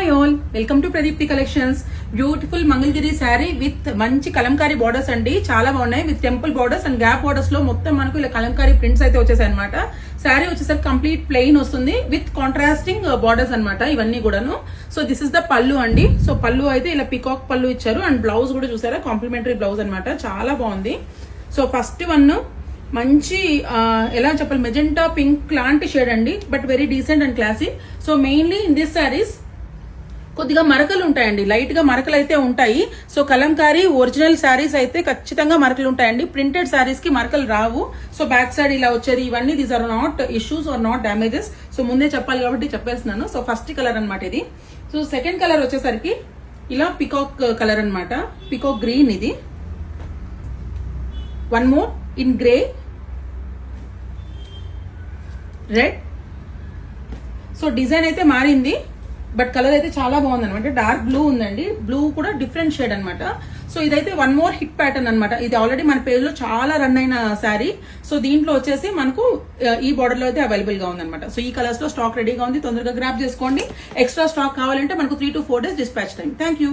Hi all, welcome to Pradeepti collections. Beautiful Mangalagiri sari with మంచి Kalamkari borders అండి. చాలా బాగున్నాయి with temple borders and gap borders లో మొత్తం మనకు ఇలా కలంకారీ ప్రింట్స్ అయితే వచ్చేసాయి అనమాట. శారీ వచ్చేసరికి కంప్లీట్ ప్లెయిన్ వస్తుంది విత్ కాంట్రాస్టింగ్ బార్డర్స్ అనమాట ఇవన్నీ కూడాను. సో దిస్ ఇస్ ద పళ్ళు అండి. సో పళ్ళు అయితే ఇలా పికాక్ పళ్ళు ఇచ్చారు అండ్ బ్లౌజ్ కూడా చూసారా, కాంప్లిమెంటరీ బ్లౌజ్ అనమాట. చాలా బాగుంది. సో ఫస్ట్ వన్ మంచి ఎలా చెప్పాలి, మెజెంటా పింక్ లాంటి షేడ్ అండి, but very decent and classy. So mainly in this saris కొద్దిగా మరకలు ఉంటాయండి, లైట్ గా మరకలు అయితే ఉంటాయి. సో కలంకారీ ఒరిజినల్ శారీస్ అయితే ఖచ్చితంగా మరకలు ఉంటాయండి. ప్రింటెడ్ శారీస్ కి మరకలు రావు. సో బ్యాక్ సైడ్ ఇలా వచ్చేది ఇవన్నీ these are not issues are not damages. So ముందే చెప్పాలి కాబట్టి చెప్పేస్తున్నాను. సో ఫస్ట్ కలర్ అనమాట ఇది. సో సెకండ్ కలర్ వచ్చేసరికి ఇలా పికాక్ కలర్ అనమాట, పికాక్ గ్రీన్. ఇది one more in grey, red. So design అయితే మారింది బట్ కలర్ అయితే చాలా బాగుంది అనమాట. డార్క్ బ్లూ ఉందండి, బ్లూ కూడా డిఫరెంట్ షేడ్ అనమాట. సో ఇదైతే వన్ మోర్ హిట్ ప్యాటర్న్ అనమాట. ఇది ఆల్రెడీ మన పేజ్ లో చాలా రన్ అయిన శారీ. సో దీంట్లో వచ్చేసి మనకు ఈ బార్డర్ లో అయితే అవైలబుల్ గా ఉందన్నమాట. సో ఈ కలర్స్ లో స్టాక్ రెడీగా ఉంది, తొందరగా గ్రాప్ చేసుకోండి. ఎక్స్ట్రా స్టాక్ కావాలంటే మనకు 3 to 4 days dispatch time. Thank you.